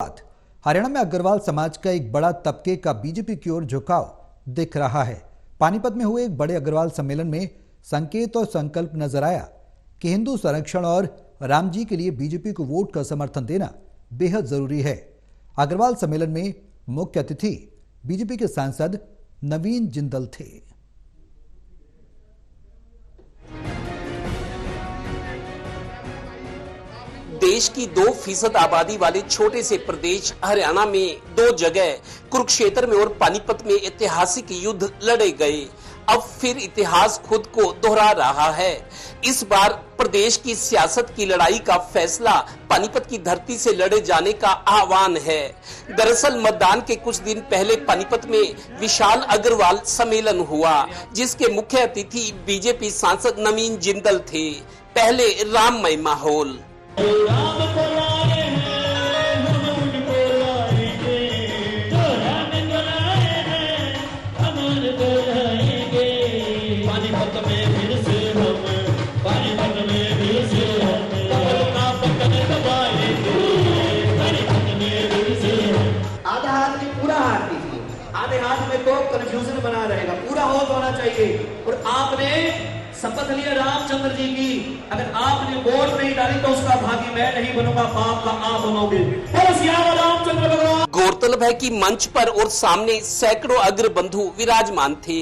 हरियाणा में अग्रवाल समाज का एक बड़ा तबके का बीजेपी की ओर झुकाव दिख रहा है। पानीपत में हुए एक बड़े अग्रवाल सम्मेलन में संकेत और संकल्प नजर आया कि हिंदू संरक्षण और राम जी के लिए बीजेपी को वोट का समर्थन देना बेहद जरूरी है। अग्रवाल सम्मेलन में मुख्य अतिथि बीजेपी के सांसद नवीन जिंदल थे। देश की 2% आबादी वाले छोटे से प्रदेश हरियाणा में 2 जगह कुरुक्षेत्र में और पानीपत में ऐतिहासिक युद्ध लड़े गए। अब फिर इतिहास खुद को दोहरा रहा है। इस बार प्रदेश की सियासत की लड़ाई का फैसला पानीपत की धरती से लड़े जाने का आह्वान है। दरअसल मतदान के कुछ दिन पहले पानीपत में विशाल अग्रवाल सम्मेलन हुआ, जिसके मुख्य अतिथि बीजेपी सांसद नवीन जिंदल थे। पहले राममय माहौल। आधे हाथ में तो कंफ्यूजन बना रहेगा, पूरा होना चाहिए। और आपने शपथ लिया रामचंद्र जी की, अगर आपने वोट नहीं डाली तो उसका भागी मैं नहीं बनूंगा, पाप का आप बनोगे। रामचंद्र भगवान। गौरतलब है कि मंच पर और सामने सैकड़ों अग्रबंधु विराजमान थे।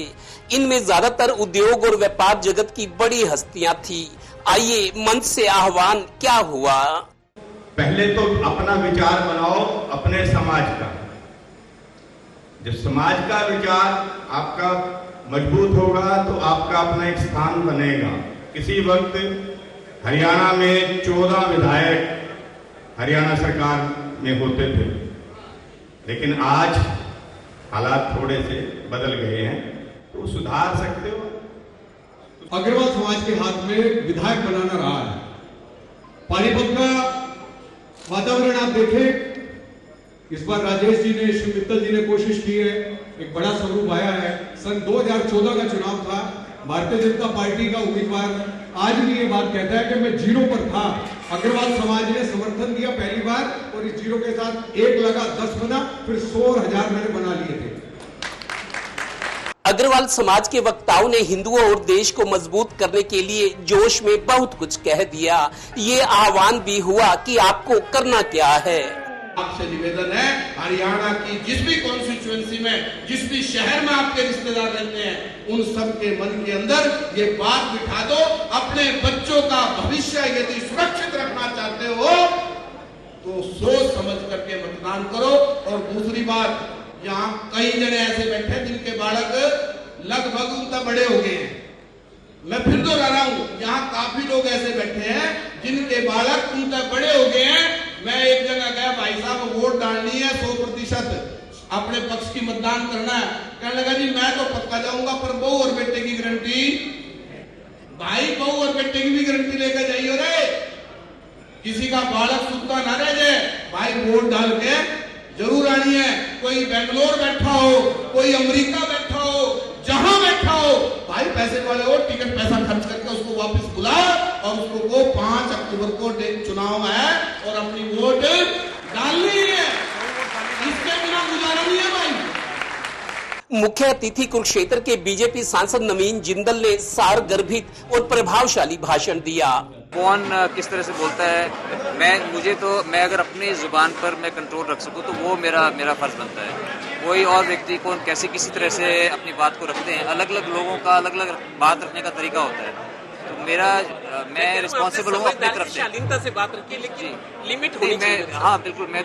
इनमें ज्यादातर उद्योग और व्यापार जगत की बड़ी हस्तियां थी। आइए मंच से आह्वान क्या हुआ। पहले तो अपना विचार बनाओ अपने समाज का। जब समाज का विचार आपका मजबूत होगा तो आपका अपना एक स्थान बनेगा। किसी वक्त हरियाणा में 14 विधायक हरियाणा सरकार में होते थे, लेकिन आज हालात थोड़े से बदल गए हैं, तो सुधार सकते हो। अग्रवाल समाज के हाथ में विधायक बनाना रहा है। पानीपत का वातावरण आप देखें, इस बार राजेश जी ने, श्री मित्तल जी ने कोशिश की है, एक बड़ा स्वरूप आया है। सन 2014 का चुनाव था, भारतीय जनता पार्टी का उम्मीदवार आज भी ये बात कहता है कि मैं जीरो पर था। अग्रवाल समाज ने समर्थन दिया पहली बार, और इस जीरो के साथ 1 लगा 10 बना, फिर 100 और 1000 मैंने बना लिए थे। अग्रवाल समाज के वक्ताओं ने हिंदुओं और देश को मजबूत करने के लिए जोश में बहुत कुछ कह दिया। ये आह्वान भी हुआ कि आपको करना क्या है। आपसे निवेदन है, हरियाणा की जिस भी कॉन्स्टिट्यूएंसी में, जिस भी शहर में आपके रिश्तेदार रहते हैं, उन सब के मन के अंदर ये बात बिठा दो, अपने बच्चों का भविष्य यदि सुरक्षित रखना चाहते हो तो सोच समझ करके मतदान करो। और दूसरी बात, यहाँ कई जने ऐसे बैठे जिनके बालक लगभग उनका बड़े हो गए हैं। मैं फिर दोहरा रहा हूँ, यहाँ काफी लोग ऐसे बैठे हैं जिनके बालक उनका बड़े हो गए हैं। मैं एक जगह गया, भाई साहब वोट डालनी है 100% अपने पक्ष की मतदान करना है। कहने लगा जी मैं तो पक्का जाऊंगा, पर बहू और बेटे की गारंटी। भाई बहू और बेटे की भी गारंटी लेकर जाइए रे, किसी का बालक सुनता ना रह जाए। भाई वोट डाल के जरूर आनी है। कोई बेंगलोर बैठा हो, कोई अमेरिका बैठा हो, जहां बैठा हो, भाई पैसे वाले हो, टिकट पैसा खर्च करके उसको वापस बुला और उसको वो 5 अक्टूबर को चुनाव है और अपनी वोट डालनी है। इसके बिना गुजारा नहीं है भाई। मुख्य अतिथि कुरुक्षेत्र के बीजेपी सांसद नवीन जिंदल ने सारगर्भित और प्रभावशाली भाषण दिया। कौन किस तरह से बोलता है, मैं अगर अपनी जुबान पर मैं कंट्रोल रख सकूं तो वो मेरा फर्ज बनता है। कोई और व्यक्ति कौन कैसे किसी तरह से अपनी बात को रखते हैं, अलग अलग लोगों का अलग अलग बात रखने का तरीका होता है। तो मैं रिस्पॉन्सिबल हूँ अपनी तरफ से। शालीनता से बात रखिए, लेकिन लिमिट होनी चाहिए। हाँ बिल्कुल, मैं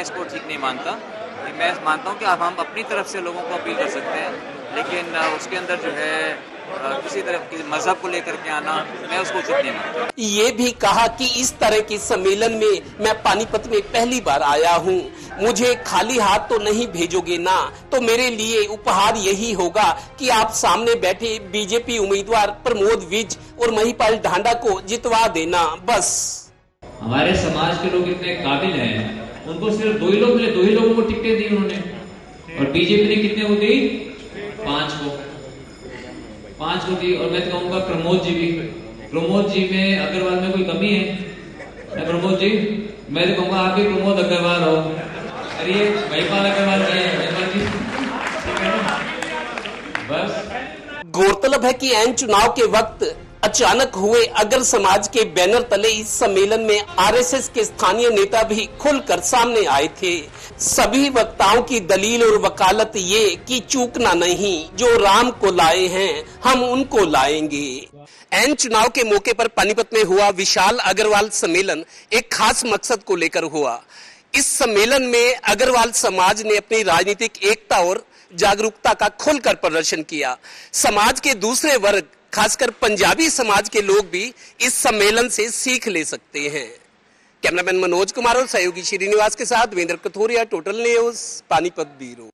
इसको ठीक नहीं मानता। मैं मानता हूँ कि हम अपनी तरफ से लोगों को अपील कर सकते हैं, लेकिन उसके अंदर जो है किसी तरह की मजहब को लेकर के आना, मैं उसको उचित नहीं मानता। ये भी कहा कि इस तरह के सम्मेलन में मैं पानीपत में पहली बार आया हूँ, मुझे खाली हाथ तो नहीं भेजोगे ना, तो मेरे लिए उपहार यही होगा कि आप सामने बैठे बीजेपी उम्मीदवार प्रमोद विज और महिपाल ढांडा को जितवा देना, बस। हमारे समाज के लोग इतने काबिल हैं, उनको सिर्फ 2 ही लोग मिले, 2 ही लोगों को टिकटें दी उन्होंने, और बीजेपी ने कितने को दी? 5 को दी। और मैं कहूँगा प्रमोद जी में अग्रवाल में कोई कमी है? प्रमोद जी मैं तो कहूँगा आप भी प्रमोद अग्रवाल हो। अरे ये महिपाल अग्रवाल नहीं है, महिपाल जी ठीक है ना? बस गौरतलब है कि ऐन चुनाव के वक्त अचानक हुए अगर समाज के बैनर तले इस सम्मेलन में आरएसएस के स्थानीय नेता भी खुलकर सामने आए थे। सभी वक्ताओं की दलील और वकालत ये कि चूकना नहीं, जो राम को लाए हैं हम उनको लाएंगे। ऐन चुनाव के मौके पर पानीपत में हुआ विशाल अग्रवाल सम्मेलन एक खास मकसद को लेकर हुआ। इस सम्मेलन में अग्रवाल समाज ने अपनी राजनीतिक एकता और जागरूकता का खुलकर प्रदर्शन किया। समाज के दूसरे वर्ग, खासकर पंजाबी समाज के लोग भी इस सम्मेलन से सीख ले सकते हैं। कैमरामैन मनोज कुमार और सहयोगी श्रीनिवास के साथ वेंद्र Kathoria, total news, Panipat bureau.